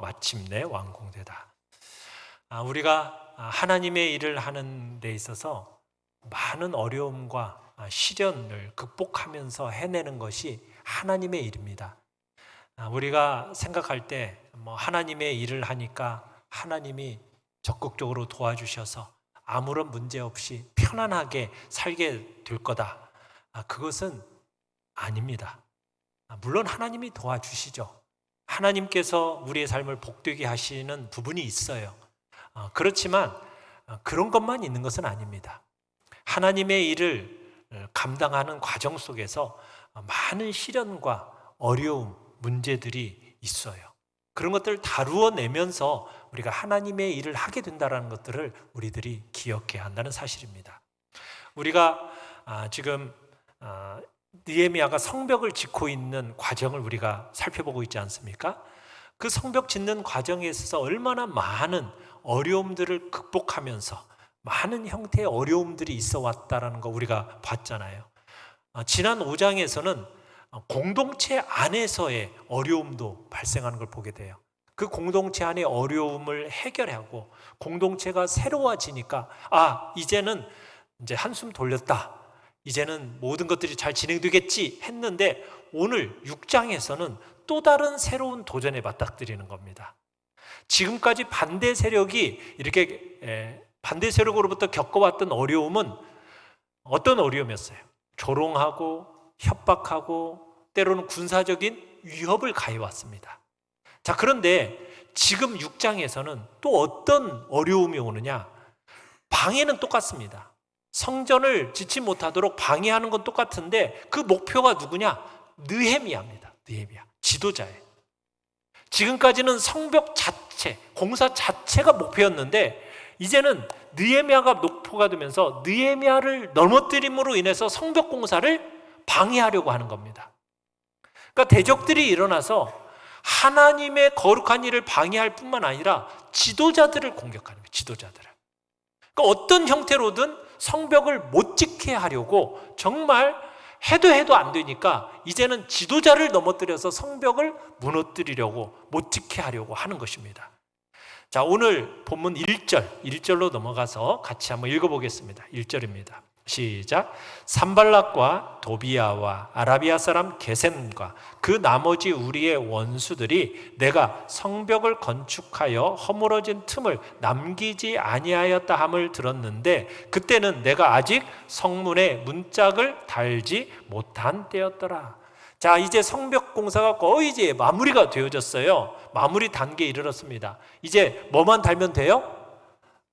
마침내 완공되다. 우리가 하나님의 일을 하는 데 있어서 많은 어려움과 시련을 극복하면서 해내는 것이 하나님의 일입니다. 우리가 생각할 때 하나님의 일을 하니까 하나님이 적극적으로 도와주셔서 아무런 문제 없이 편안하게 살게 될 거다. 그것은 아닙니다. 물론 하나님이 도와주시죠. 하나님께서 우리의 삶을 복되게 하시는 부분이 있어요. 그렇지만 그런 것만 있는 것은 아닙니다. 하나님의 일을 감당하는 과정 속에서 많은 시련과 어려움, 문제들이 있어요. 그런 것들을 다루어내면서 우리가 하나님의 일을 하게 된다는 것들을 우리들이 기억해야 한다는 사실입니다. 우리가 지금 느헤미야가 성벽을 짓고 있는 과정을 우리가 살펴보고 있지 않습니까? 그 성벽 짓는 과정에 있어서 얼마나 많은 어려움들을 극복하면서 많은 형태의 어려움들이 있어 왔다는 거 우리가 봤잖아요. 지난 5장에서는 공동체 안에서의 어려움도 발생하는 걸 보게 돼요. 그 공동체 안의 어려움을 해결하고 공동체가 새로워지니까 이제는 이제 한숨 돌렸다. 이제는 모든 것들이 잘 진행되겠지 했는데 오늘 6장에서는 또 다른 새로운 도전에 맞닥뜨리는 겁니다. 지금까지 반대 세력이 이렇게 반대 세력으로부터 겪어왔던 어려움은 어떤 어려움이었어요? 조롱하고 협박하고 때로는 군사적인 위협을 가해왔습니다. 자, 그런데 지금 6장에서는 또 어떤 어려움이 오느냐? 방해는 똑같습니다. 성전을 짓지 못하도록 방해하는 건 똑같은데 그 목표가 누구냐? 느헤미야입니다. 느헤미야, 지도자예요. 지금까지는 성벽 자체, 공사 자체가 목표였는데 이제는 느헤미야가 목표가 되면서 느헤미야를 넘어뜨림으로 인해서 성벽 공사를 방해하려고 하는 겁니다. 그러니까 대적들이 일어나서 하나님의 거룩한 일을 방해할 뿐만 아니라 지도자들을 공격하는 거예요. 지도자들을. 그러니까 어떤 형태로든 성벽을 못 짓게 하려고 정말 해도 안 되니까 이제는 지도자를 넘어뜨려서 성벽을 무너뜨리려고 못 짓게 하려고 하는 것입니다. 자, 오늘 본문 1절로 넘어가서 같이 한번 읽어보겠습니다. 1절입니다. 시작. 산발락과 도비야와 아라비아 사람 게셈과 그 나머지 우리의 원수들이 내가 성벽을 건축하여 허물어진 틈을 남기지 아니하였다 함을 들었는데 그때는 내가 아직 성문에 문짝을 달지 못한 때였더라. 자, 이제 성벽 공사가 거의 이제 마무리가 되어졌어요. 마무리 단계에 이르렀습니다. 이제 뭐만 달면 돼요?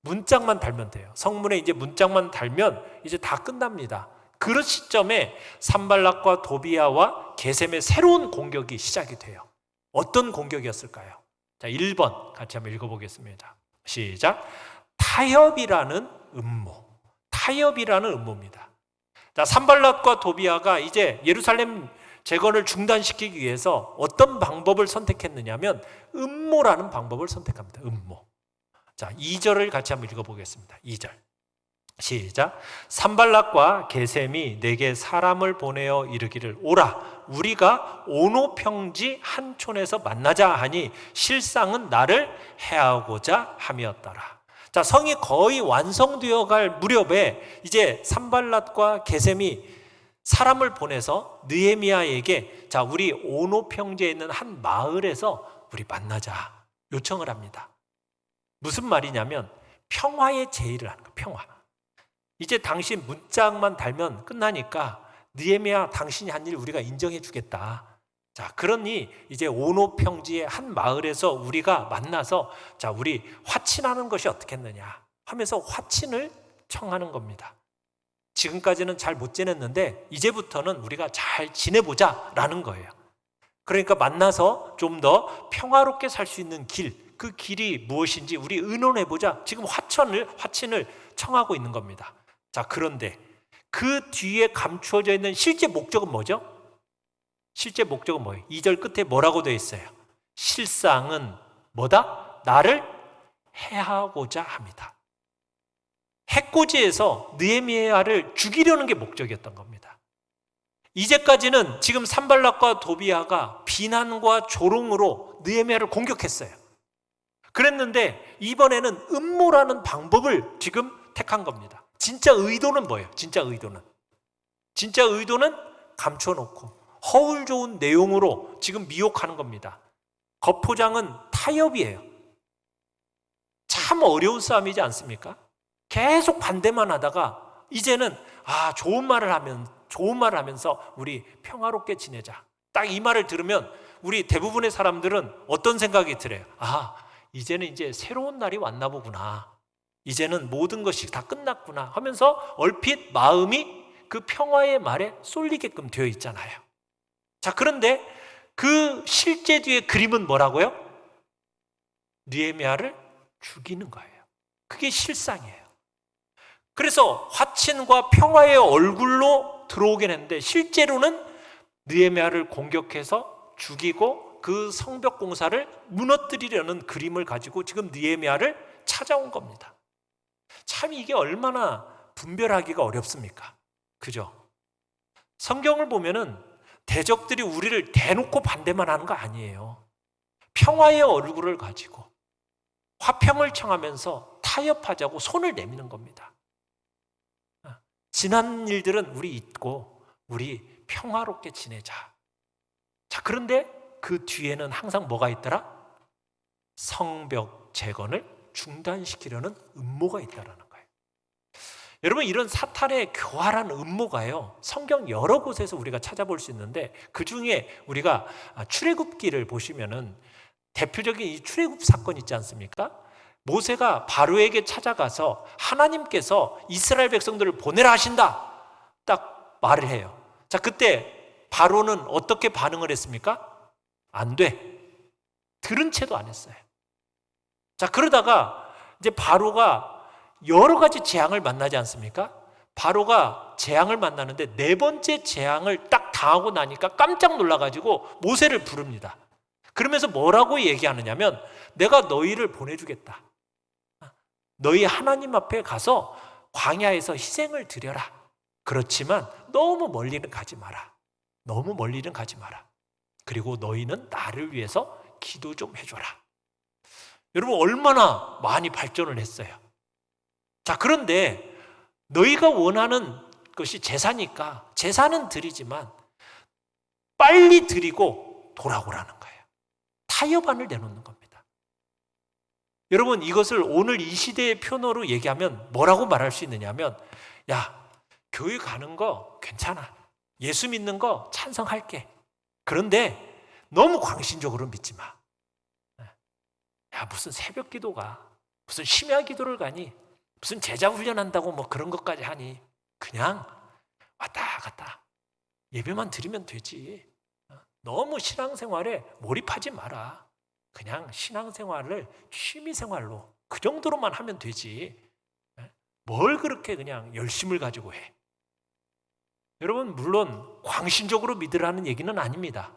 문짝만 달면 돼요. 성문에 이제 문짝만 달면 이제 다 끝납니다. 그 시점에 산발락과 도비야와 게셈의 새로운 공격이 시작이 돼요. 어떤 공격이었을까요? 자, 1번 같이 한번 읽어보겠습니다. 시작. 타협이라는 음모입니다. 자, 산발락과 도비야가 이제 예루살렘 재건을 중단시키기 위해서 어떤 방법을 선택했느냐면 음모라는 방법을 선택합니다. 음모. 자, 2절을 같이 한번 읽어보겠습니다. 2절 시작. 산발락과 게셈이 내게 사람을 보내어 이르기를 오라 우리가 오노 평지 한 촌에서 만나자 하니 실상은 나를 해하고자 함이었더라. 자, 성이 거의 완성되어 갈 무렵에 이제 산발락과 게셈이 사람을 보내서 느헤미야에게 자, 우리 오노 평지에 있는 한 마을에서 우리 만나자 요청을 합니다. 무슨 말이냐면 평화의 제의를 하는 거예요. 평화. 이제 당신 문짝만 달면 끝나니까 느헤미야 당신이 한 일 우리가 인정해 주겠다. 자, 그러니 이제 오노 평지의 한 마을에서 우리가 만나서 자, 우리 화친하는 것이 어떻겠느냐 하면서 화친을 청하는 겁니다. 지금까지는 잘 못 지냈는데 이제부터는 우리가 잘 지내보자라는 거예요. 그러니까 만나서 좀 더 평화롭게 살 수 있는 길, 그 길이 무엇인지 우리 의논해보자. 지금 화친을 청하고 있는 겁니다. 자, 그런데 그 뒤에 감추어져 있는 실제 목적은 뭐죠? 실제 목적은 뭐예요? 2절 끝에 뭐라고 되어 있어요? 실상은 뭐다? 나를 해하고자 합니다. 해코지에서 느헤미야를 죽이려는 게 목적이었던 겁니다. 이제까지는 지금 산발락과 도비아가 비난과 조롱으로 느헤미야를 공격했어요. 그랬는데 이번에는 음모라는 방법을 지금 택한 겁니다. 진짜 의도는 뭐예요? 진짜 의도는 감춰놓고 허울 좋은 내용으로 지금 미혹하는 겁니다. 겉포장은 타협이에요. 참 어려운 싸움이지 않습니까? 계속 반대만 하다가 이제는 좋은 말을 하면서 우리 평화롭게 지내자. 딱 이 말을 들으면 우리 대부분의 사람들은 어떤 생각이 들어요? 이제는 이제 새로운 날이 왔나 보구나. 이제는 모든 것이 다 끝났구나 하면서 얼핏 마음이 그 평화의 말에 쏠리게끔 되어 있잖아요. 자, 그런데 그 실제 뒤에 그림은 뭐라고요? 느헤미야를 죽이는 거예요. 그게 실상이에요. 그래서 화친과 평화의 얼굴로 들어오긴 했는데 실제로는 느헤미야를 공격해서 죽이고 그 성벽 공사를 무너뜨리려는 그림을 가지고 지금 느헤미야를 찾아온 겁니다. 참 이게 얼마나 분별하기가 어렵습니까? 그죠? 성경을 보면은 대적들이 우리를 대놓고 반대만 하는 거 아니에요. 평화의 얼굴을 가지고 화평을 청하면서 타협하자고 손을 내미는 겁니다. 지난 일들은 우리 잊고 우리 평화롭게 지내자. 자, 그런데 그 뒤에는 항상 뭐가 있더라? 성벽 재건을 중단시키려는 음모가 있다라는 거예요. 여러분, 이런 사탄의 교활한 음모가요, 성경 여러 곳에서 우리가 찾아볼 수 있는데 그 중에 우리가 출애굽기를 보시면은 대표적인 이 출애굽 사건 있지 않습니까? 모세가 바로에게 찾아가서 하나님께서 이스라엘 백성들을 보내라 하신다 딱 말을 해요. 자, 그때 바로는 어떻게 반응을 했습니까? 안 돼. 들은 채도 안 했어요. 자, 그러다가 이제 바로가 여러 가지 재앙을 만나지 않습니까? 바로가 재앙을 만나는데 네 번째 재앙을 딱 당하고 나니까 깜짝 놀라가지고 모세를 부릅니다. 그러면서 뭐라고 얘기하느냐면 내가 너희를 보내주겠다. 너희 하나님 앞에 가서 광야에서 희생을 드려라. 그렇지만 너무 멀리는 가지 마라. 너무 멀리는 가지 마라. 그리고 너희는 나를 위해서 기도 좀 해줘라. 여러분, 얼마나 많이 발전을 했어요. 자, 그런데 너희가 원하는 것이 제사니까 제사는 드리지만 빨리 드리고 돌아오라는 거예요. 타협안을 내놓는 겁니다. 여러분, 이것을 오늘 이 시대의 표현으로 얘기하면 뭐라고 말할 수 있느냐면, 야, 교회 가는 거 괜찮아. 예수 믿는 거 찬성할게. 그런데 너무 광신적으로 믿지 마. 야, 무슨 새벽 기도가, 무슨 심야 기도를 가니, 무슨 제자 훈련한다고 뭐 그런 것까지 하니, 그냥 왔다 갔다 예배만 드리면 되지. 너무 신앙생활에 몰입하지 마라. 그냥 신앙생활을 취미생활로 그 정도로만 하면 되지. 뭘 그렇게 그냥 열심을 가지고 해. 여러분, 물론 광신적으로 믿으라는 얘기는 아닙니다.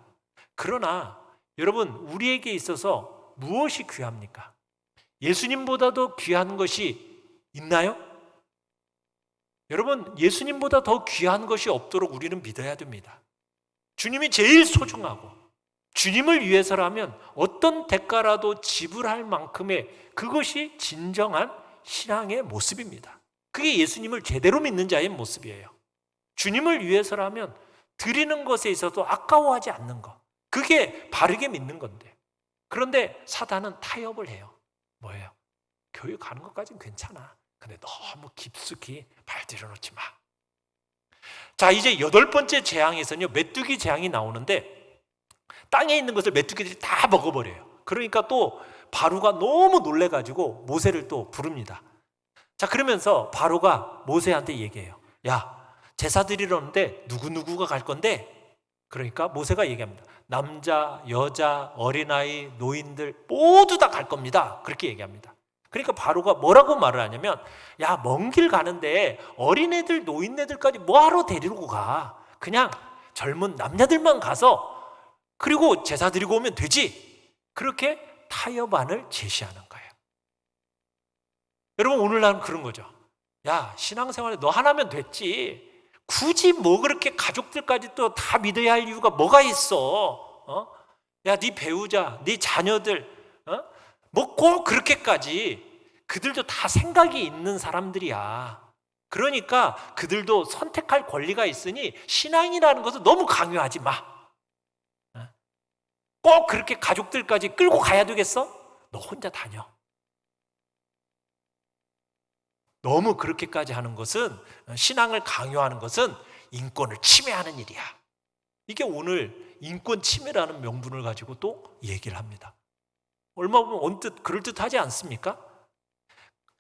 그러나 여러분, 우리에게 있어서 무엇이 귀합니까? 예수님보다도 귀한 것이 있나요? 여러분, 예수님보다 더 귀한 것이 없도록 우리는 믿어야 됩니다. 주님이 제일 소중하고 주님을 위해서라면 어떤 대가라도 지불할 만큼의 그것이 진정한 신앙의 모습입니다. 그게 예수님을 제대로 믿는 자의 모습이에요. 주님을 위해서라면 드리는 것에 있어도 아까워하지 않는 것, 그게 바르게 믿는 건데, 그런데 사단은 타협을 해요. 뭐예요? 교회 가는 것까지는 괜찮아. 근데 너무 깊숙이 발들여 놓지 마. 자, 이제 8번째 재앙에서는요, 메뚜기 재앙이 나오는데 땅에 있는 것을 메뚜기들이 다 먹어버려요. 그러니까 또 바로가 너무 놀래가지고 모세를 또 부릅니다. 자, 그러면서 바로가 모세한테 얘기해요. 야, 제사 드리려는데 누구누구가 갈 건데? 그러니까 모세가 얘기합니다. 남자, 여자, 어린아이, 노인들 모두 다 갈 겁니다. 그렇게 얘기합니다. 그러니까 바로가 뭐라고 말을 하냐면, 야, 먼 길 가는데 어린애들, 노인네들까지 뭐하러 데리고 가? 그냥 젊은 남자들만 가서 그리고 제사 드리고 오면 되지. 그렇게 타협안을 제시하는 거예요. 여러분, 오늘날은 그런 거죠. 야, 신앙생활에 너 하나면 됐지. 굳이 뭐 그렇게 가족들까지 또 다 믿어야 할 이유가 뭐가 있어? 야, 네 배우자, 네 자녀들, 뭐 꼭 그렇게까지. 그들도 다 생각이 있는 사람들이야. 그러니까 그들도 선택할 권리가 있으니 신앙이라는 것을 너무 강요하지 마. 꼭 그렇게 가족들까지 끌고 가야 되겠어? 너 혼자 다녀. 너무 그렇게까지 하는 것은, 신앙을 강요하는 것은 인권을 침해하는 일이야. 이게 오늘 인권 침해라는 명분을 가지고 또 얘기를 합니다. 얼마 보면 언뜻 그럴듯하지 않습니까?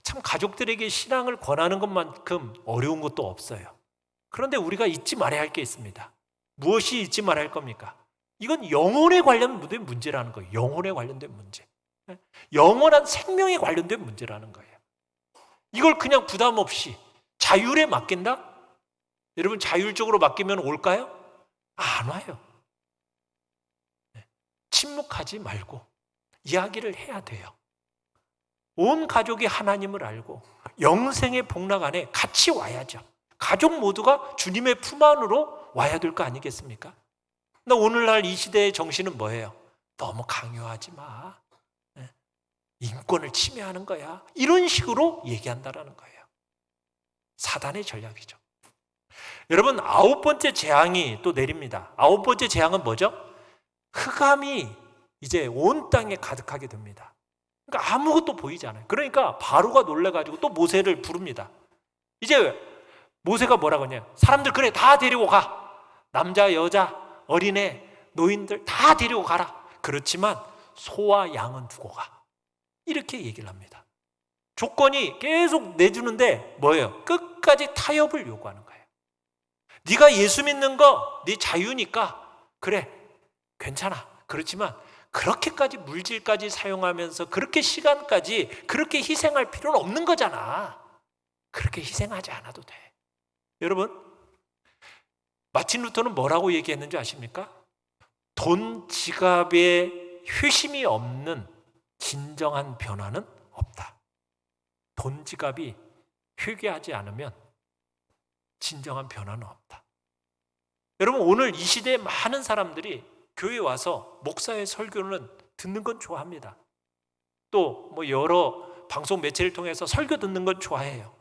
참 가족들에게 신앙을 권하는 것만큼 어려운 것도 없어요. 그런데 우리가 잊지 말아야 할 게 있습니다. 무엇이 잊지 말아야 할 겁니까? 이건 영혼에 관련된 문제라는 거예요. 영혼에 관련된 문제. 영원한 생명에 관련된 문제라는 거예요. 이걸 그냥 부담 없이 자율에 맡긴다? 여러분, 자율적으로 맡기면 올까요? 안 와요. 침묵하지 말고 이야기를 해야 돼요. 온 가족이 하나님을 알고 영생의 복락 안에 같이 와야죠. 가족 모두가 주님의 품 안으로 와야 될 거 아니겠습니까? 근데 오늘날 이 시대의 정신은 뭐예요? 너무 강요하지 마. 인권을 침해하는 거야. 이런 식으로 얘기한다라는 거예요. 사단의 전략이죠. 여러분, 9번째 재앙이 또 내립니다. 9번째 재앙은 뭐죠? 흑암이 이제 온 땅에 가득하게 됩니다. 그러니까 아무것도 보이지 않아요. 그러니까 바로가 놀래가지고 또 모세를 부릅니다. 이제 모세가 뭐라고 하냐? 사람들 그래 다 데리고 가. 남자, 여자, 어린애, 노인들 다 데리고 가라. 그렇지만 소와 양은 두고 가. 이렇게 얘기를 합니다. 조건이 계속 내주는데 뭐예요? 끝까지 타협을 요구하는 거예요. 네가 예수 믿는 거 네 자유니까 그래 괜찮아. 그렇지만 그렇게까지 물질까지 사용하면서 그렇게 시간까지 그렇게 희생할 필요는 없는 거잖아. 그렇게 희생하지 않아도 돼. 여러분, 마틴 루터는 뭐라고 얘기했는지 아십니까? 돈 지갑에 회심이 없는 진정한 변화는 없다. 돈 지갑이 회개하지 않으면 진정한 변화는 없다. 여러분, 오늘 이 시대에 많은 사람들이 교회에 와서 목사의 설교는 듣는 건 좋아합니다. 또 뭐 여러 방송 매체를 통해서 설교 듣는 건 좋아해요.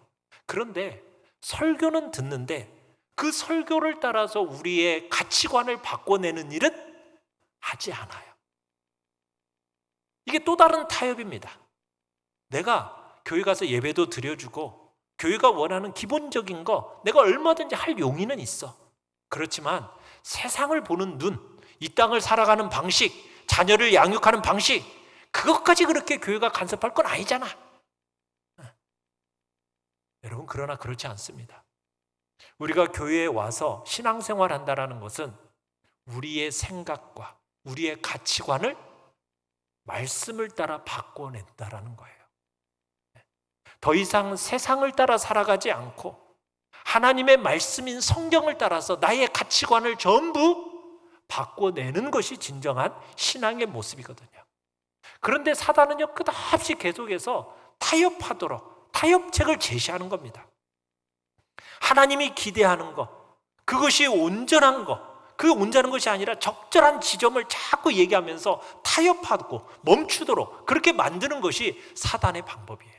그런데 설교는 듣는데 그 설교를 따라서 우리의 가치관을 바꿔내는 일은 하지 않아요. 이게 또 다른 타협입니다. 내가 교회 가서 예배도 드려주고 교회가 원하는 기본적인 거 내가 얼마든지 할 용의는 있어. 그렇지만 세상을 보는 눈, 이 땅을 살아가는 방식, 자녀를 양육하는 방식, 그것까지 그렇게 교회가 간섭할 건 아니잖아. 여러분, 그러나 그렇지 않습니다. 우리가 교회에 와서 신앙생활 한다는 것은 우리의 생각과 우리의 가치관을 말씀을 따라 바꿔낸다라는 거예요. 더 이상 세상을 따라 살아가지 않고 하나님의 말씀인 성경을 따라서 나의 가치관을 전부 바꿔내는 것이 진정한 신앙의 모습이거든요. 그런데 사단은요, 끝없이 계속해서 타협하도록 타협책을 제시하는 겁니다. 하나님이 기대하는 것, 그것이 온전한 것, 그 온전한 것이 아니라 적절한 지점을 자꾸 얘기하면서 타협하고 멈추도록 그렇게 만드는 것이 사단의 방법이에요.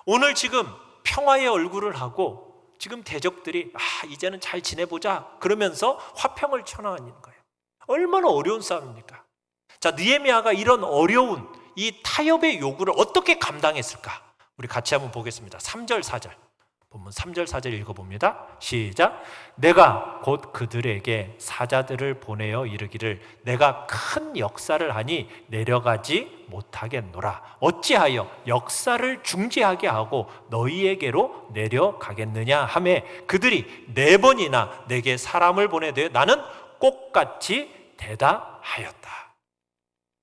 오늘 지금 평화의 얼굴을 하고 지금 대적들이 이제는 잘 지내보자 그러면서 화평을 쳐나가는 거예요. 얼마나 어려운 싸움입니까? 자, 느헤미야가 이런 어려운 이 타협의 요구를 어떻게 감당했을까? 우리 같이 한번 보겠습니다. 3절 4절 본문 3절 4절 읽어봅니다. 시작. 내가 곧 그들에게 사자들을 보내어 이르기를 내가 큰 역사를 하니 내려가지 못하겠노라. 어찌하여 역사를 중지하게 하고 너희에게로 내려가겠느냐 하매 그들이 4번이나 내게 사람을 보내되 나는 꼭같이 대답하였다.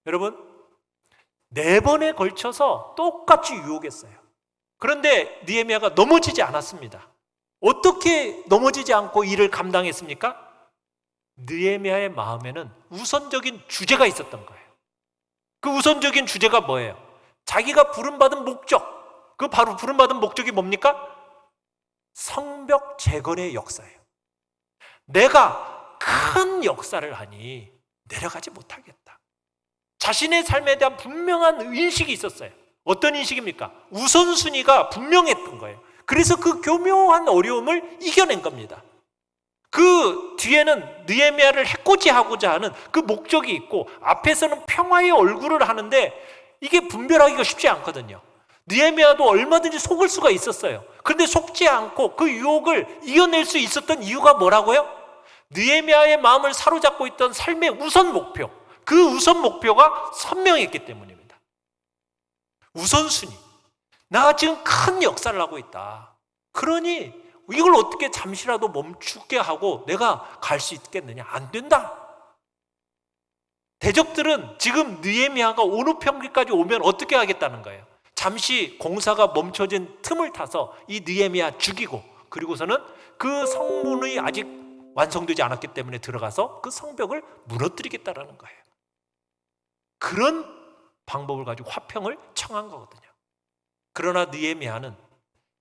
여러분, 4번에 걸쳐서 똑같이 유혹했어요. 그런데 느헤미야가 넘어지지 않았습니다. 어떻게 넘어지지 않고 일을 감당했습니까? 느헤미야의 마음에는 우선적인 주제가 있었던 거예요. 그 우선적인 주제가 뭐예요? 자기가 부름받은 목적. 그 바로 부름받은 목적이 뭡니까? 성벽 재건의 역사예요. 내가 큰 역사를 하니 내려가지 못하겠다. 자신의 삶에 대한 분명한 인식이 있었어요. 어떤 인식입니까? 우선순위가 분명했던 거예요. 그래서 그 교묘한 어려움을 이겨낸 겁니다. 그 뒤에는 느헤미야를 해코지하고자 하는 그 목적이 있고, 앞에서는 평화의 얼굴을 하는데 이게 분별하기가 쉽지 않거든요. 느헤미야도 얼마든지 속을 수가 있었어요. 그런데 속지 않고 그 유혹을 이겨낼 수 있었던 이유가 뭐라고요? 느헤미야의 마음을 사로잡고 있던 삶의 우선 목표, 그 우선 목표가 선명했기 때문입니다. 우선순위. 나 지금 큰 역사를 하고 있다. 그러니 이걸 어떻게 잠시라도 멈추게 하고 내가 갈 수 있겠느냐? 안 된다. 대적들은 지금 느헤미야가 온 평기까지 오면 어떻게 하겠다는 거예요? 잠시 공사가 멈춰진 틈을 타서 이 느헤미야 죽이고, 그리고서는 그 성문이 아직 완성되지 않았기 때문에 들어가서 그 성벽을 무너뜨리겠다라는 거예요. 그런 방법을 가지고 화평을 청한 거거든요. 그러나 느헤미야는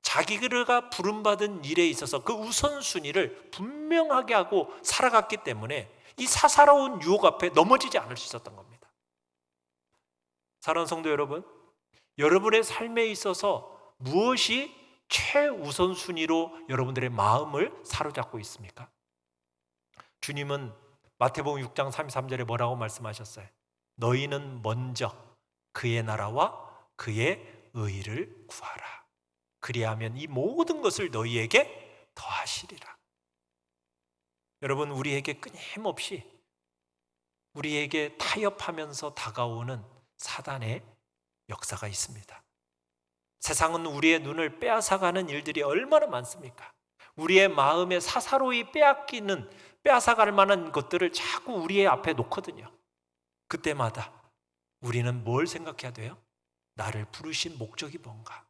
자기가 부름받은 일에 있어서 그 우선순위를 분명하게 하고 살아갔기 때문에 이 사사로운 유혹 앞에 넘어지지 않을 수 있었던 겁니다. 사랑하는 성도 여러분, 여러분의 삶에 있어서 무엇이 최우선순위로 여러분들의 마음을 사로잡고 있습니까? 주님은 마태복음 6장 33절에 뭐라고 말씀하셨어요? 너희는 먼저 그의 나라와 그의 의를 구하라. 그리하면 이 모든 것을 너희에게 더하시리라. 여러분, 우리에게 끊임없이 우리에게 타협하면서 다가오는 사단의 역사가 있습니다. 세상은 우리의 눈을 빼앗아가는 일들이 얼마나 많습니까? 우리의 마음에 사사로이 빼앗아갈 만한 것들을 자꾸 우리의 앞에 놓거든요. 그때마다 우리는 뭘 생각해야 돼요? 나를 부르신 목적이 뭔가?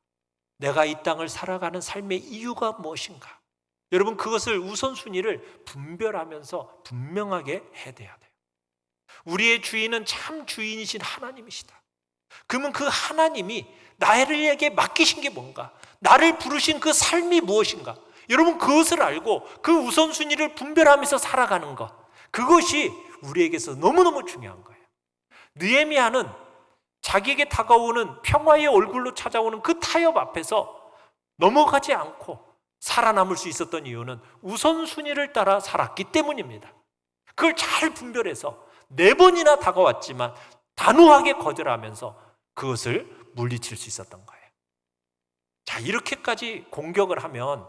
내가 이 땅을 살아가는 삶의 이유가 무엇인가? 여러분, 그것을 우선순위를 분별하면서 분명하게 해야 돼요. 우리의 주인은 참 주인이신 하나님이시다. 그러면 그 하나님이 나에게 맡기신 게 뭔가? 나를 부르신 그 삶이 무엇인가? 여러분, 그것을 알고 그 우선순위를 분별하면서 살아가는 것, 그것이 우리에게서 너무너무 중요한 거예요. 느헤미야는 자기에게 다가오는 평화의 얼굴로 찾아오는 그 타협 앞에서 넘어가지 않고 살아남을 수 있었던 이유는 우선순위를 따라 살았기 때문입니다. 그걸 잘 분별해서 4번이나 다가왔지만 단호하게 거절하면서 그것을 물리칠 수 있었던 거예요. 자, 이렇게까지 공격을 하면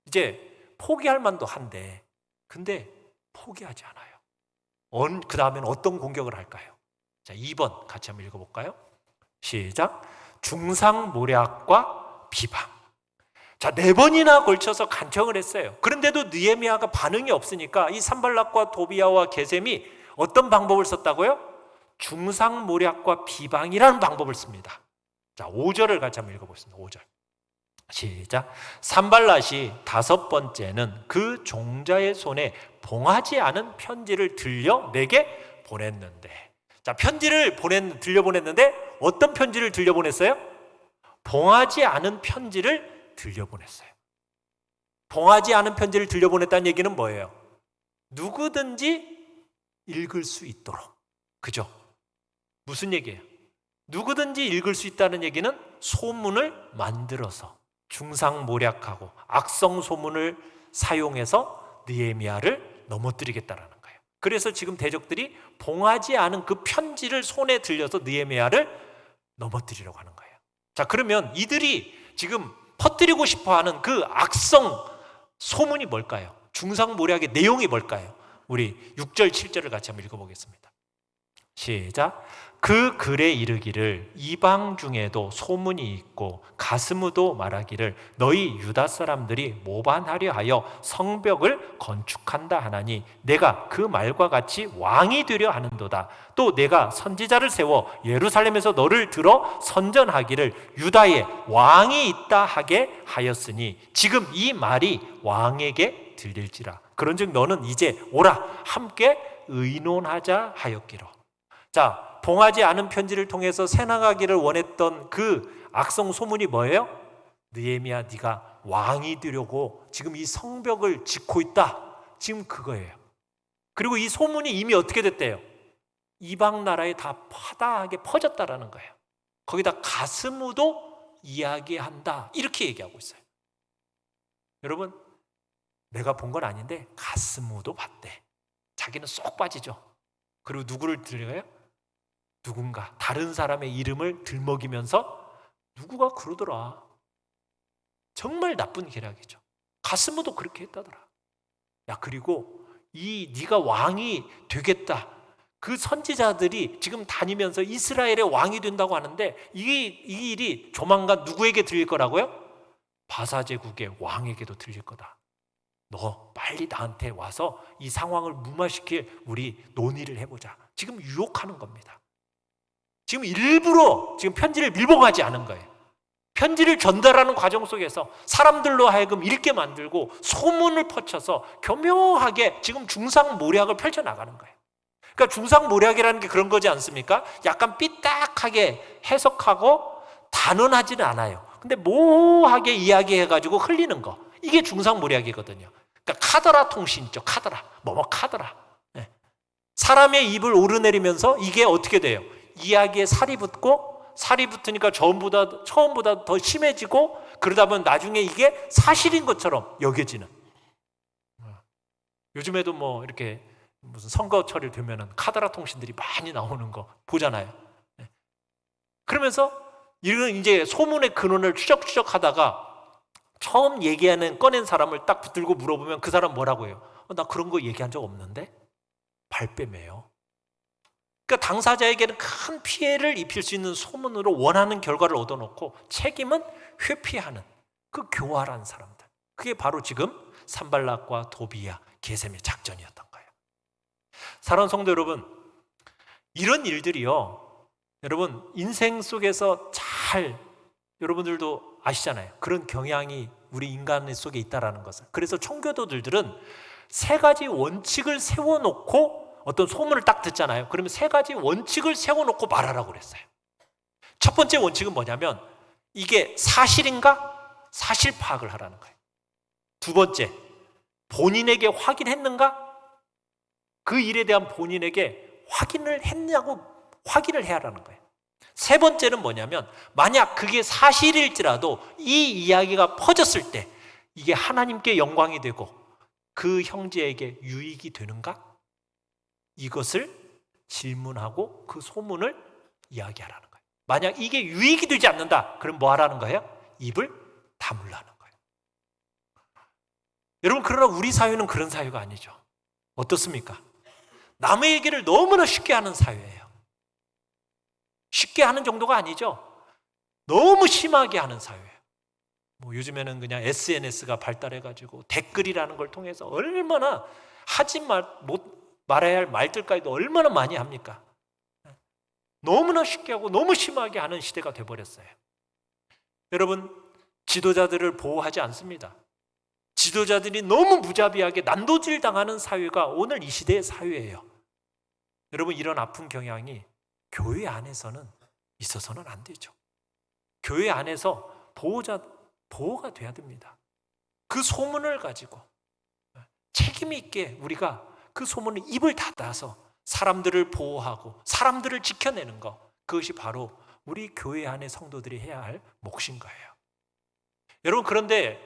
이제 포기할 만도 한데, 근데 포기하지 않아요. 그 다음에는 어떤 공격을 할까요? 자, 2번 같이 한번 읽어볼까요? 시작. 중상모략과 비방. 자, 4번이나 걸쳐서 간청을 했어요. 그런데도 느헤미야가 반응이 없으니까 이 산발락과 도비야와 게셈이 어떤 방법을 썼다고요? 중상모략과 비방이라는 방법을 씁니다. 자, 5절을 같이 한번 읽어보겠습니다. 5절. 시작. 산발랏이 5번째는 그 종자의 손에 봉하지 않은 편지를 들려 내게 보냈는데, 자, 편지를 들려보냈는데 어떤 편지를 들려보냈어요? 봉하지 않은 편지를 들려보냈어요. 봉하지 않은 편지를 들려보냈다는 얘기는 뭐예요? 누구든지 읽을 수 있도록. 그죠? 무슨 얘기예요? 누구든지 읽을 수 있다는 얘기는 소문을 만들어서 중상모략하고 악성 소문을 사용해서 느헤미야를 넘어뜨리겠다라는 거예요. 그래서 지금 대적들이 봉하지 않은 그 편지를 손에 들려서 느헤미야를 넘어뜨리려고 하는 거예요. 자, 그러면 이들이 지금 퍼뜨리고 싶어하는 그 악성 소문이 뭘까요? 중상모략의 내용이 뭘까요? 우리 6절 7절을 같이 한번 읽어보겠습니다. 시작. 그 글에 이르기를 이방 중에도 소문이 있고 가스무도 말하기를 너희 유다 사람들이 모반하려 하여 성벽을 건축한다 하나니 내가 그 말과 같이 왕이 되려 하는도다. 또 내가 선지자를 세워 예루살렘에서 너를 들어 선전하기를 유다에 왕이 있다 하게 하였으니 지금 이 말이 왕에게 들릴지라. 그런즉 너는 이제 오라 함께 의논하자 하였기로. 자, 봉하지 않은 편지를 통해서 새나가기를 원했던 그 악성 소문이 뭐예요? 느헤미야, 네가 왕이 되려고 지금 이 성벽을 짓고 있다. 지금 그거예요. 그리고 이 소문이 이미 어떻게 됐대요? 이방 나라에 다 파다하게 퍼졌다라는 거예요. 거기다 가스무도 이야기한다. 이렇게 얘기하고 있어요. 여러분, 내가 본 건 아닌데 가스무도 봤대. 자기는 쏙 빠지죠. 그리고 누구를 들려요? 누군가 다른 사람의 이름을 들먹이면서 누구가 그러더라. 정말 나쁜 계략이죠. 가스무도 그렇게 했다더라. 야, 그리고 네가 왕이 되겠다. 그 선지자들이 지금 다니면서 이스라엘의 왕이 된다고 하는데 이 일이 조만간 누구에게 들릴 거라고요? 바사제국의 왕에게도 들릴 거다. 너 빨리 나한테 와서 이 상황을 무마시킬 우리 논의를 해보자. 지금 유혹하는 겁니다. 지금 일부러 지금 편지를 밀봉하지 않은 거예요. 편지를 전달하는 과정 속에서 사람들로 하여금 읽게 만들고 소문을 퍼쳐서 교묘하게 지금 중상모략을 펼쳐나가는 거예요. 그러니까 중상모략이라는 게 그런 거지 않습니까? 약간 삐딱하게 해석하고 단언하지는 않아요. 근데 모호하게 이야기해가지고 흘리는 거. 이게 중상모략이거든요. 그러니까 카더라 통신 있죠. 카더라. 카더라. 네. 사람의 입을 오르내리면서 이게 어떻게 돼요? 이야기에 살이 붙고 살이 붙으니까 처음보다 더 심해지고 그러다 보면 나중에 이게 사실인 것처럼 여겨지는. 요즘에도 뭐 이렇게 무슨 선거철이 되면은 카더라 통신들이 많이 나오는 거 보잖아요. 그러면서 이런 이제 소문의 근원을 추적하다가 처음 꺼낸 사람을 딱 붙들고 물어보면 그 사람 뭐라고 해요? 나 그런 거 얘기한 적 없는데? 발뺌해요. 그러니까 당사자에게는 큰 피해를 입힐 수 있는 소문으로 원하는 결과를 얻어놓고 책임은 회피하는 그 교활한 사람들. 그게 바로 지금 산발락과 도비야, 게셈의 작전이었던 거예요. 사랑하는 성도 여러분, 이런 일들이요, 여러분 인생 속에서 여러분들도 아시잖아요. 그런 경향이 우리 인간 속에 있다라는 것을. 그래서 청교도들은 세 가지 원칙을 세워놓고 어떤 소문을 딱 듣잖아요. 그러면 세 가지 원칙을 세워놓고 말하라고 그랬어요. 첫 번째 원칙은 뭐냐면 이게 사실인가? 사실 파악을 하라는 거예요. 두 번째, 본인에게 확인했는가? 그 일에 대한 본인에게 확인을 했냐고 확인을 해야 하라는 거예요. 세 번째는 뭐냐면 만약 그게 사실일지라도 이 이야기가 퍼졌을 때 이게 하나님께 영광이 되고 그 형제에게 유익이 되는가? 이것을 질문하고 그 소문을 이야기하라는 거예요. 만약 이게 유익이 되지 않는다, 그럼 뭐 하라는 거예요? 입을 다물라는 거예요. 여러분, 그러나 우리 사회는 그런 사회가 아니죠. 어떻습니까? 남의 얘기를 너무나 쉽게 하는 사회예요. 쉽게 하는 정도가 아니죠. 너무 심하게 하는 사회예요. 뭐 요즘에는 그냥 SNS가 발달해가지고 댓글이라는 걸 통해서 얼마나 말아야 할 말들까지도 얼마나 많이 합니까? 너무나 쉽게 하고 너무 심하게 하는 시대가 돼버렸어요. 여러분, 지도자들을 보호하지 않습니다. 지도자들이 너무 무자비하게 난도질 당하는 사회가 오늘 이 시대의 사회예요. 여러분, 이런 아픈 경향이 교회 안에서는 있어서는 안 되죠. 교회 안에서 보호가 돼야 됩니다. 그 소문을 가지고 책임 있게 우리가 그 소문에 입을 닫아서 사람들을 보호하고 사람들을 지켜내는 것, 그것이 바로 우리 교회 안의 성도들이 해야 할 몫인 거예요. 여러분, 그런데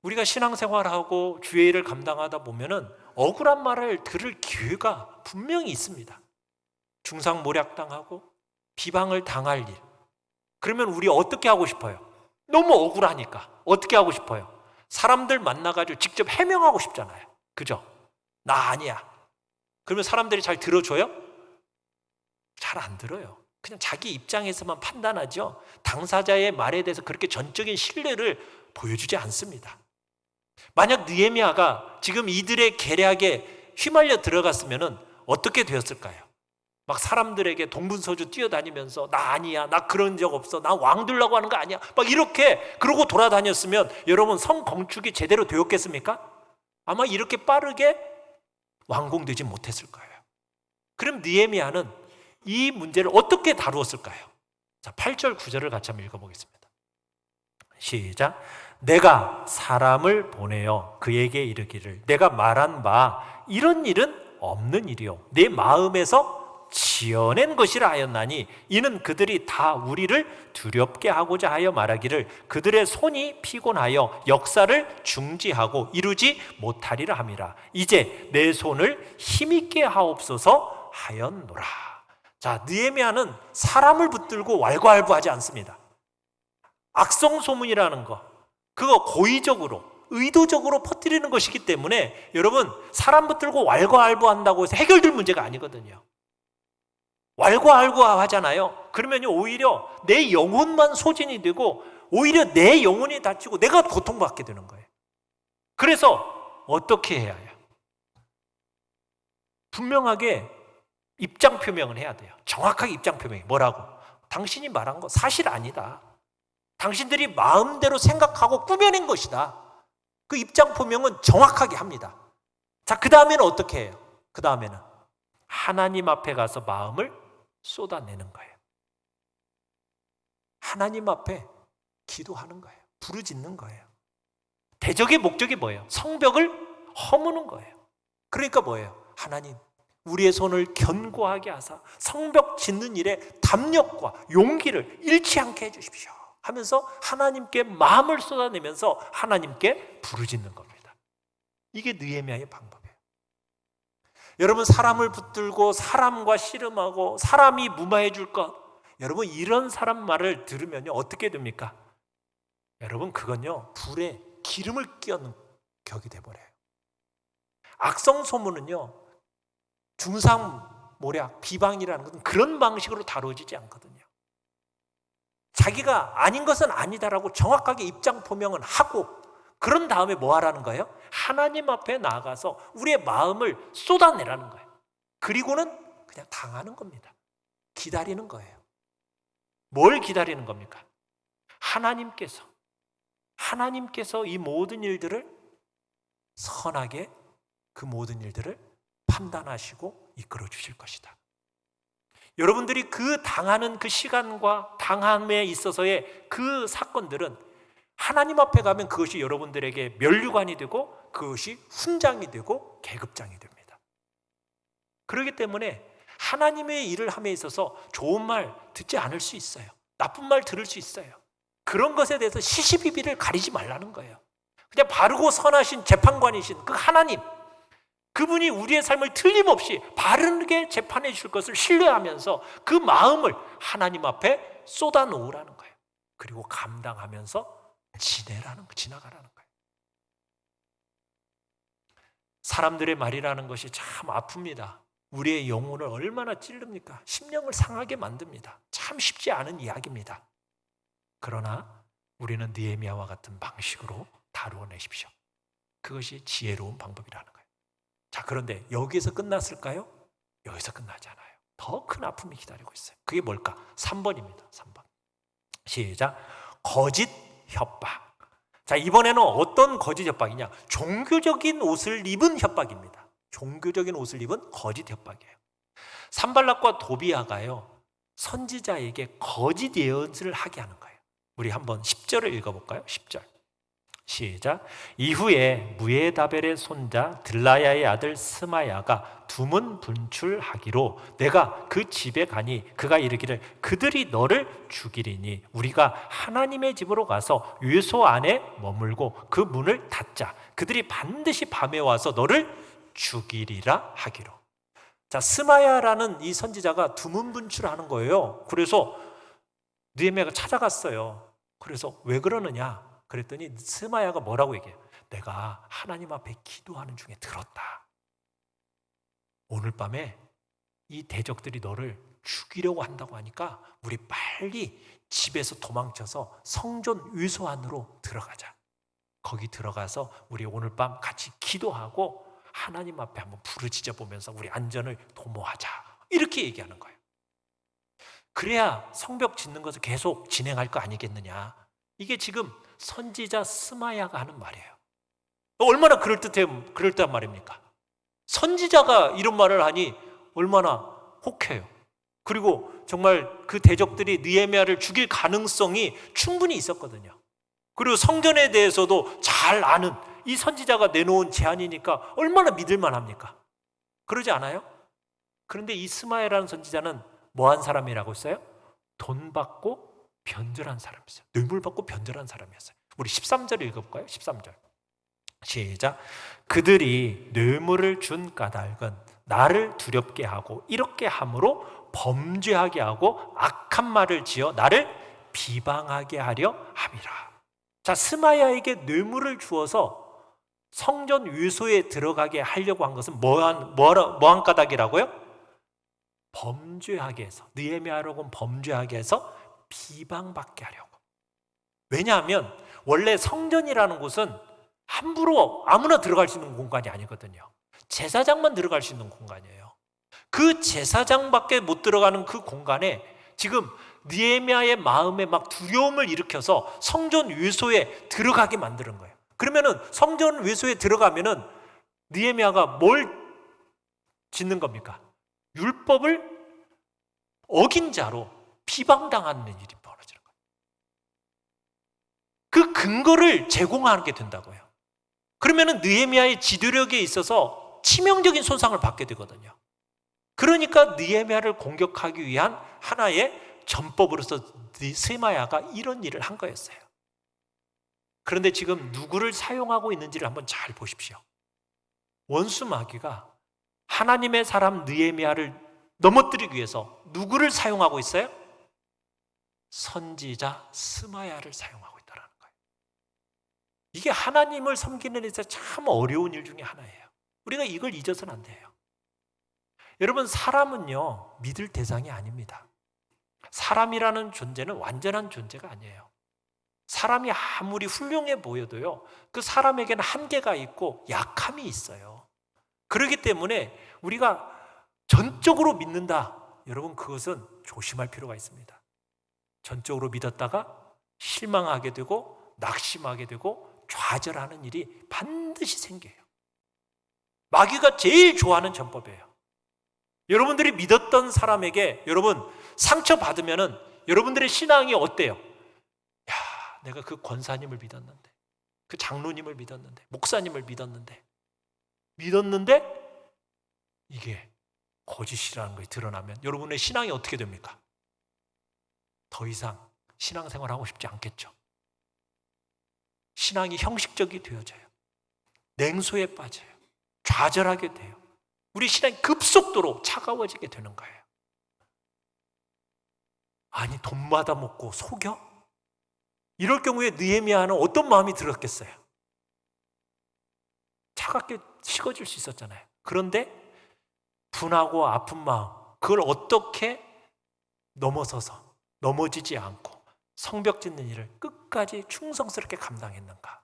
우리가 신앙생활하고 주의 일을 감당하다 보면은 억울한 말을 들을 기회가 분명히 있습니다. 중상모략당하고 비방을 당할 일. 그러면 우리 어떻게 하고 싶어요? 너무 억울하니까 어떻게 하고 싶어요? 사람들 만나가지고 직접 해명하고 싶잖아요. 그죠? 나 아니야. 그러면 사람들이 잘 들어줘요? 잘 안 들어요. 그냥 자기 입장에서만 판단하죠. 당사자의 말에 대해서 그렇게 전적인 신뢰를 보여주지 않습니다. 만약 느헤미야가 지금 이들의 계략에 휘말려 들어갔으면 어떻게 되었을까요? 막 사람들에게 동분서주 뛰어다니면서 나 아니야, 나 그런 적 없어, 나 왕 되려고 하는 거 아니야, 막 이렇게 그러고 돌아다녔으면 여러분 성 건축이 제대로 되었겠습니까? 아마 이렇게 빠르게 완공되지 못했을 거예요. 그럼 느헤미야는 이 문제를 어떻게 다루었을까요? 자, 8절 9절을 같이 한번 읽어보겠습니다. 시작. 내가 사람을 보내어 그에게 이르기를 내가 말한 바 이런 일은 없는 일이요 내 마음에서 지어낸 것이라 하였나니 이는 그들이 다 우리를 두렵게 하고자 하여 말하기를 그들의 손이 피곤하여 역사를 중지하고 이루지 못하리라 함이라. 이제 내 손을 힘있게 하옵소서 하였노라. 자, 느헤미야는 사람을 붙들고 왈가왈부하지 않습니다. 악성 소문이라는 거, 그거 고의적으로 의도적으로 퍼뜨리는 것이기 때문에 여러분, 사람 붙들고 왈가왈부한다고 해서 해결될 문제가 아니거든요. 왈가왈부하잖아요. 그러면 오히려 내 영혼만 소진이 되고 오히려 내 영혼이 다치고 내가 고통받게 되는 거예요. 그래서 어떻게 해야 해요? 분명하게 입장 표명을 해야 돼요. 정확하게 입장 표명이 뭐라고? 당신이 말한 거 사실 아니다. 당신들이 마음대로 생각하고 꾸며낸 것이다. 그 입장 표명은 정확하게 합니다. 자, 그 다음에는 어떻게 해요? 그 다음에는 하나님 앞에 가서 마음을 쏟아내는 거예요. 하나님 앞에 기도하는 거예요. 부르짖는 거예요. 대적의 목적이 뭐예요? 성벽을 허무는 거예요. 그러니까 뭐예요? 하나님, 우리의 손을 견고하게 하사 성벽 짓는 일에 담력과 용기를 잃지 않게 해주십시오 하면서 하나님께 마음을 쏟아내면서 하나님께 부르짖는 겁니다. 이게 느헤미야의 방법이에요. 여러분, 사람을 붙들고 사람과 씨름하고 사람이 무마해 줄 것, 여러분 이런 사람 말을 들으면요 어떻게 됩니까? 여러분, 그건요 불에 기름을 끼얹는 격이 돼버려요. 악성 소문은요 중상모략, 비방이라는 것은 그런 방식으로 다뤄지지 않거든요. 자기가 아닌 것은 아니다라고 정확하게 입장 표명은 하고 그런 다음에 뭐 하라는 거예요? 하나님 앞에 나아가서 우리의 마음을 쏟아내라는 거예요. 그리고는 그냥 당하는 겁니다. 기다리는 거예요. 뭘 기다리는 겁니까? 하나님께서 이 모든 일들을 선하게 그 모든 일들을 판단하시고 이끌어 주실 것이다. 여러분들이 그 당하는 그 시간과 당함에 있어서의 그 사건들은 하나님 앞에 가면 그것이 여러분들에게 면류관이 되고 그것이 훈장이 되고 계급장이 됩니다. 그렇기 때문에 하나님의 일을 함에 있어서 좋은 말 듣지 않을 수 있어요. 나쁜 말 들을 수 있어요. 그런 것에 대해서 시시비비를 가리지 말라는 거예요. 그냥 바르고 선하신 재판관이신 그 하나님, 그분이 우리의 삶을 틀림없이 바르게 재판해 줄 것을 신뢰하면서 그 마음을 하나님 앞에 쏟아놓으라는 거예요. 그리고 감당하면서 지나가라는 거예요. 사람들의 말이라는 것이 참 아픕니다. 우리의 영혼을 얼마나 찌릅니까? 심령을 상하게 만듭니다. 참 쉽지 않은 이야기입니다. 그러나 우리는 느헤미야와 같은 방식으로 다루어내십시오. 그것이 지혜로운 방법이라는 거예요. 자, 그런데 여기에서 끝났을까요? 여기서 끝나지 않아요. 더 큰 아픔이 기다리고 있어요. 그게 뭘까? 3번입니다. 3번. 시작. 거짓 협박. 자, 이번에는 어떤 거짓 협박이냐? 종교적인 옷을 입은 협박입니다. 종교적인 옷을 입은 거짓 협박이에요. 산발락과 도비아가요 선지자에게 거짓 예언을 하게 하는 거예요. 우리 한번 10절을 읽어볼까요? 10절. 시작. 이후에 무에다벨의 손자 들라야의 아들 스마야가 두문 분출하기로 내가 그 집에 가니 그가 이르기를 그들이 너를 죽이리니 우리가 하나님의 집으로 가서 요소 안에 머물고 그 문을 닫자. 그들이 반드시 밤에 와서 너를 죽이리라 하기로. 자, 스마야라는 이 선지자가 두문 분출하는 거예요. 그래서 느헤미야가 찾아갔어요. 그래서 왜 그러느냐? 그랬더니 스마야가 뭐라고 얘기해요? 내가 하나님 앞에 기도하는 중에 들었다. 오늘 밤에 이 대적들이 너를 죽이려고 한다고 하니까 우리 빨리 집에서 도망쳐서 성전 위소 안으로 들어가자. 거기 들어가서 우리 오늘 밤 같이 기도하고 하나님 앞에 한번 부르짖어 보면서 우리 안전을 도모하자. 이렇게 얘기하는 거예요. 그래야 성벽 짓는 것을 계속 진행할 거 아니겠느냐. 이게 지금 선지자 스마야가 하는 말이에요. 얼마나 그럴듯한 말입니까? 선지자가 이런 말을 하니 얼마나 혹해요. 그리고 정말 그 대적들이 느헤미야를 죽일 가능성이 충분히 있었거든요. 그리고 성전에 대해서도 잘 아는 이 선지자가 내놓은 제안이니까 얼마나 믿을만 합니까? 그러지 않아요? 그런데 이 스마야라는 선지자는 뭐한 사람이라고 했어요? 돈 받고 변절한 사람이었어요. 뇌물 받고 변절한 사람이었어요. 우리 13절 읽어볼까요? 13절 시작. 그들이 뇌물을 준 까닭은 나를 두렵게 하고 이렇게 함으로 범죄하게 하고 악한 말을 지어 나를 비방하게 하려 함이라. 자, 스마야에게 뇌물을 주어서 성전 외소에 들어가게 하려고 한 것은 뭐한 까닭이라고요? 범죄하게 해서, 느헤미야라고는 범죄하게 해서 비방받게 하려고. 왜냐하면 원래 성전이라는 곳은 함부로 아무나 들어갈 수 있는 공간이 아니거든요. 제사장만 들어갈 수 있는 공간이에요. 그 제사장밖에 못 들어가는 그 공간에 지금 느헤미야의 마음에 막 두려움을 일으켜서 성전 외소에 들어가게 만드는 거예요. 그러면은 성전 외소에 들어가면은 느헤미야가 뭘 짓는 겁니까? 율법을 어긴 자로 비방당하는 일이 벌어지는 거예요. 그 근거를 제공하게 된다고요. 그러면은 느헤미야의 지도력에 있어서 치명적인 손상을 받게 되거든요. 그러니까 느헤미야를 공격하기 위한 하나의 전법으로서 스마야가 이런 일을 한 거였어요. 그런데 지금 누구를 사용하고 있는지를 한번 잘 보십시오. 원수 마귀가 하나님의 사람 느헤미야를 넘어뜨리기 위해서 누구를 사용하고 있어요? 선지자 스마야를 사용하고 있다는 거예요. 이게 하나님을 섬기는 데서 참 어려운 일 중에 하나예요. 우리가 이걸 잊어서는 안 돼요. 여러분, 사람은요 믿을 대상이 아닙니다. 사람이라는 존재는 완전한 존재가 아니에요. 사람이 아무리 훌륭해 보여도요 그 사람에게는 한계가 있고 약함이 있어요. 그렇기 때문에 우리가 전적으로 믿는다, 여러분 그것은 조심할 필요가 있습니다. 전적으로 믿었다가 실망하게 되고 낙심하게 되고 좌절하는 일이 반드시 생겨요. 마귀가 제일 좋아하는 전법이에요. 여러분들이 믿었던 사람에게 여러분 상처받으면은 여러분들의 신앙이 어때요? 야, 내가 그 권사님을 믿었는데, 그 장로님을 믿었는데, 목사님을 믿었는데 이게 거짓이라는 것이 드러나면 여러분의 신앙이 어떻게 됩니까? 더 이상 신앙생활 하고 싶지 않겠죠. 신앙이 형식적이 되어져요. 냉소에 빠져요. 좌절하게 돼요. 우리 신앙이 급속도로 차가워지게 되는 거예요. 아니, 돈 받아먹고 속여? 이럴 경우에 느헤미야는 어떤 마음이 들었겠어요? 차갑게 식어질 수 있었잖아요. 그런데 분하고 아픈 마음, 그걸 어떻게 넘어서서 넘어지지 않고 성벽 짓는 일을 끝까지 충성스럽게 감당했는가?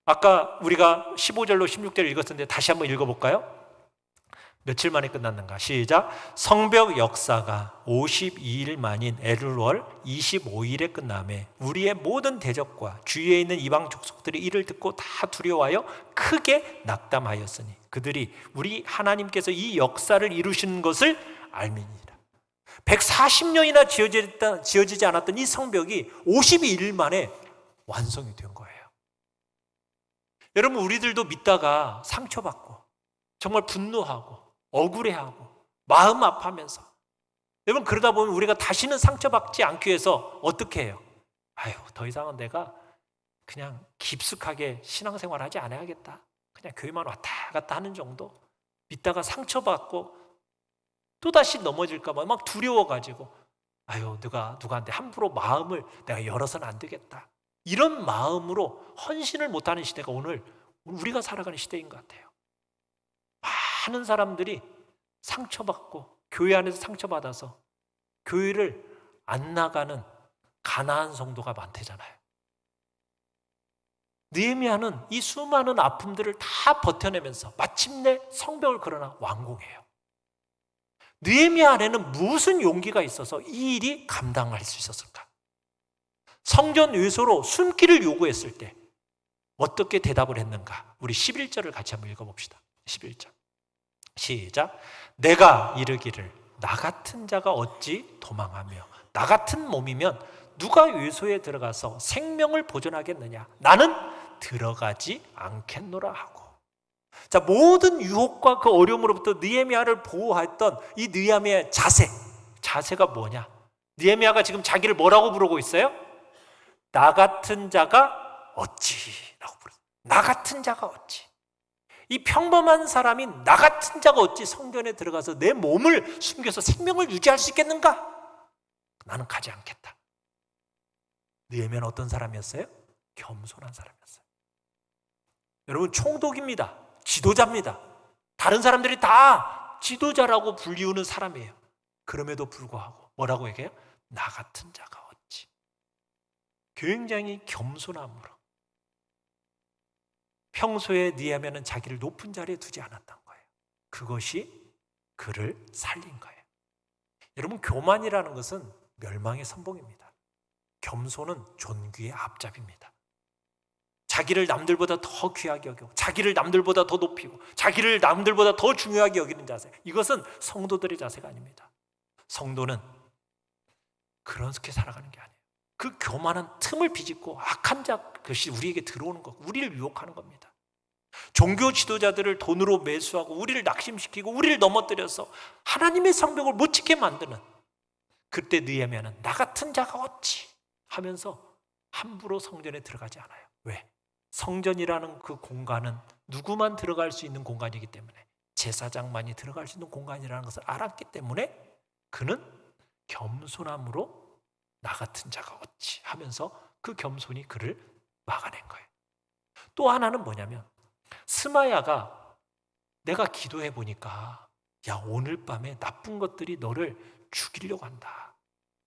아까 우리가 15절로 16절을 읽었는데 다시 한번 읽어볼까요? 며칠 만에 끝났는가? 시작. 성벽 역사가 52일 만인 엘룰월 25일에 끝나매 우리의 모든 대적과 주위에 있는 이방 족속들이 이를 듣고 다 두려워하여 크게 낙담하였으니 그들이 우리 하나님께서 이 역사를 이루시는 것을 알미니라. 140년이나 지어지지 않았던 이 성벽이 52일 만에 완성이 된 거예요. 여러분, 우리들도 믿다가 상처받고 정말 분노하고 억울해하고 마음 아파하면서, 여러분 그러다 보면 우리가 다시는 상처받지 않기 위해서 어떻게 해요? 아유, 더 이상은 내가 그냥 깊숙하게 신앙생활 하지 않아야겠다, 그냥 교회만 왔다 갔다 하는 정도. 믿다가 상처받고 또다시 넘어질까 봐 막 두려워가지고 아유, 누구한테 함부로 마음을 내가 열어서는 안 되겠다, 이런 마음으로 헌신을 못하는 시대가 오늘 우리가 살아가는 시대인 것 같아요. 많은 사람들이 상처받고 교회 안에서 상처받아서 교회를 안 나가는 가난한 성도가 많대잖아요. 느헤미야는 이 수많은 아픔들을 다 버텨내면서 마침내 성벽을 걸어나 완공해요. 느헤미야 안에는 무슨 용기가 있어서 이 일이 감당할 수 있었을까? 성전 외소로 숨기를 요구했을 때 어떻게 대답을 했는가? 우리 11절을 같이 한번 읽어봅시다. 11절 시작. 내가 이르기를 나 같은 자가 어찌 도망하며 나 같은 몸이면 누가 요소에 들어가서 생명을 보존하겠느냐? 나는 들어가지 않겠노라 하고. 자, 모든 유혹과 그 어려움으로부터 느헤미야를 보호했던 이 느헤미야의 자세가 뭐냐? 느헤미야가 지금 자기를 뭐라고 부르고 있어요? 나 같은 자가 어찌라고 부르죠. 나 같은 자가 어찌. 이 평범한 사람이 나 같은 자가 어찌 성전에 들어가서 내 몸을 숨겨서 생명을 유지할 수 있겠는가? 나는 가지 않겠다. 느헤미야는 어떤 사람이었어요? 겸손한 사람이었어요. 여러분, 총독입니다. 지도자입니다. 다른 사람들이 다 지도자라고 불리우는 사람이에요. 그럼에도 불구하고 뭐라고 얘기해요? 나 같은 자가 어찌. 굉장히 겸손함으로. 평소에 느헤미야는 자기를 높은 자리에 두지 않았던 거예요. 그것이 그를 살린 거예요. 여러분, 교만이라는 것은 멸망의 선봉입니다. 겸손은 존귀의 앞잡이입니다. 자기를 남들보다 더 귀하게 여기고, 자기를 남들보다 더 높이고, 자기를 남들보다 더 중요하게 여기는 자세, 이것은 성도들의 자세가 아닙니다. 성도는 그렇게 살아가는 게 아니에요. 그 교만한 틈을 비집고 악한 자, 그것이 우리에게 들어오는 것, 우리를 유혹하는 겁니다. 종교 지도자들을 돈으로 매수하고 우리를 낙심시키고 우리를 넘어뜨려서 하나님의 성벽을 못 지게 만드는, 그때 느헤미야는 나 같은 자가 어찌 하면서 함부로 성전에 들어가지 않아요. 왜? 성전이라는 그 공간은 누구만 들어갈 수 있는 공간이기 때문에, 제사장만이 들어갈 수 있는 공간이라는 것을 알았기 때문에 그는 겸손함으로 나 같은 자가 어찌 하면서 그 겸손이 그를 막아낸 거예요. 또 하나는 뭐냐면, 스마야가 내가 기도해 보니까 야, 오늘 밤에 나쁜 것들이 너를 죽이려고 한다.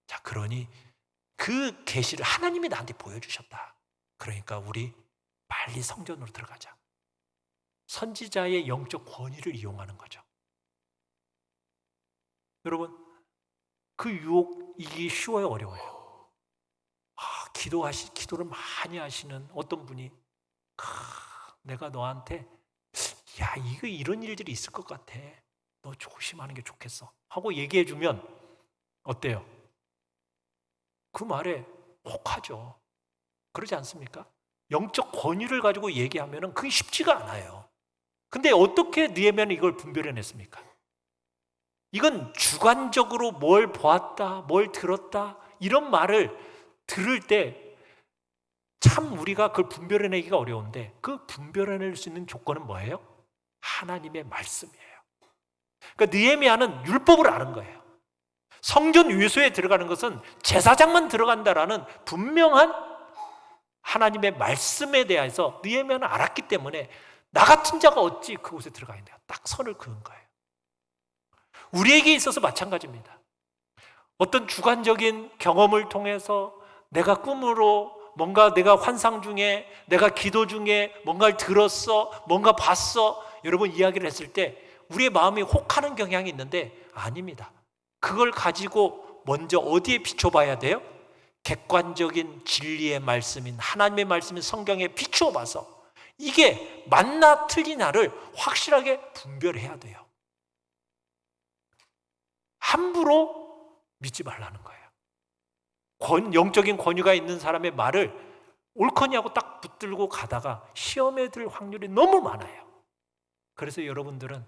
자, 그러니 그 계시를 하나님이 나한테 보여주셨다. 그러니까 우리 빨리 성전으로 들어가자. 선지자의 영적 권위를 이용하는 거죠. 여러분, 그 유혹 이기기 쉬워요, 어려워요? 기도를 많이 하시는 어떤 분이 내가 너한테 야, 이거 이런 일들이 있을 것 같아. 너 조심하는 게 좋겠어 하고 얘기해 주면 어때요? 그 말에 혹하죠. 그러지 않습니까? 영적 권위를 가지고 얘기하면 그게 쉽지가 않아요. 근데 어떻게 느헤미야는 이걸 분별해냈습니까? 이건 주관적으로 뭘 보았다, 뭘 들었다, 이런 말을 들을 때 참 우리가 그걸 분별해내기가 어려운데, 그 분별해낼 수 있는 조건은 뭐예요? 하나님의 말씀이에요. 그러니까 느헤미야는 율법을 아는 거예요. 성전 외소에 들어가는 것은 제사장만 들어간다라는 분명한 하나님의 말씀에 대해서 느헤미야는 알았기 때문에 나 같은 자가 어찌 그곳에 들어가야 돼요. 딱 선을 그은 거예요. 우리에게 있어서 마찬가지입니다. 어떤 주관적인 경험을 통해서 내가 꿈으로 뭔가 내가 환상 중에, 내가 기도 중에 뭔가를 들었어, 뭔가 봤어, 여러분 이야기를 했을 때 우리의 마음이 혹하는 경향이 있는데 아닙니다. 그걸 가지고 먼저 어디에 비춰봐야 돼요? 객관적인 진리의 말씀인 하나님의 말씀인 성경에 비추어봐서 이게 맞나 틀리나를 확실하게 분별해야 돼요. 함부로 믿지 말라는 거예요. 영적인 권위가 있는 사람의 말을 옳거니하고 딱 붙들고 가다가 시험에 들 확률이 너무 많아요. 그래서 여러분들은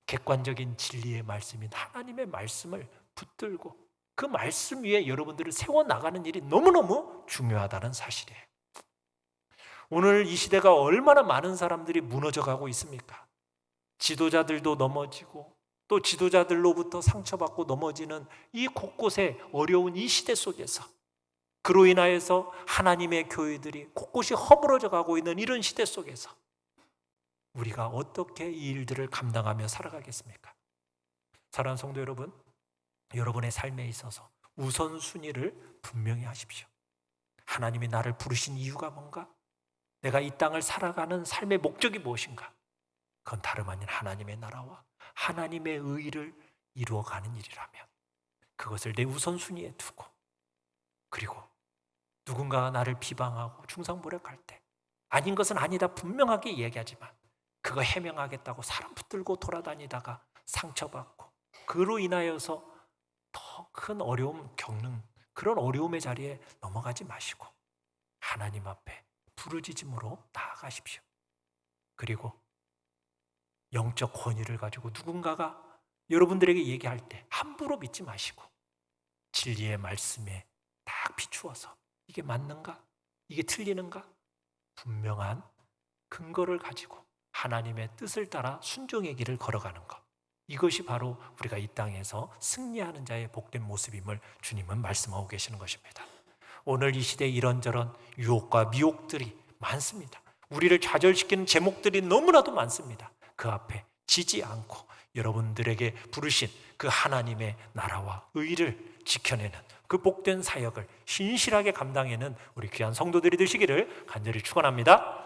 객관적인 진리의 말씀인 하나님의 말씀을 붙들고 그 말씀 위에 여러분들을 세워나가는 일이 너무너무 중요하다는 사실이에요. 오늘 이 시대가 얼마나 많은 사람들이 무너져가고 있습니까? 지도자들도 넘어지고 또 지도자들로부터 상처받고 넘어지는 이 곳곳에 어려운 이 시대 속에서, 그로 인하여서 하나님의 교회들이 곳곳이 허물어져 가고 있는 이런 시대 속에서 우리가 어떻게 이 일들을 감당하며 살아가겠습니까? 사랑하는 성도 여러분, 여러분의 삶에 있어서 우선순위를 분명히 하십시오. 하나님이 나를 부르신 이유가 뭔가? 내가 이 땅을 살아가는 삶의 목적이 무엇인가? 그건 다름 아닌 하나님의 나라와 하나님의 의를 이루어가는 일이라면 그것을 내 우선순위에 두고, 그리고 누군가가 나를 비방하고 중상모략할 때 아닌 것은 아니다 분명하게 얘기하지만 그거 해명하겠다고 사람 붙들고 돌아다니다가 상처받고 그로 인하여서 더 큰 어려움 겪는 그런 어려움의 자리에 넘어가지 마시고 하나님 앞에 부르짖음으로 나아가십시오. 그리고 영적 권위를 가지고 누군가가 여러분들에게 얘기할 때 함부로 믿지 마시고 진리의 말씀에 딱 비추어서 이게 맞는가? 이게 틀리는가? 분명한 근거를 가지고 하나님의 뜻을 따라 순종의 길을 걸어가는 것. 이것이 바로 우리가 이 땅에서 승리하는 자의 복된 모습임을 주님은 말씀하고 계시는 것입니다. 오늘 이 시대에 이런저런 유혹과 미혹들이 많습니다. 우리를 좌절시키는 제목들이 너무나도 많습니다. 그 앞에 지지 않고 여러분들에게 부르신 그 하나님의 나라와 의를 지켜내는 그 복된 사역을 신실하게 감당하는 우리 귀한 성도들이 되시기를 간절히 축원합니다.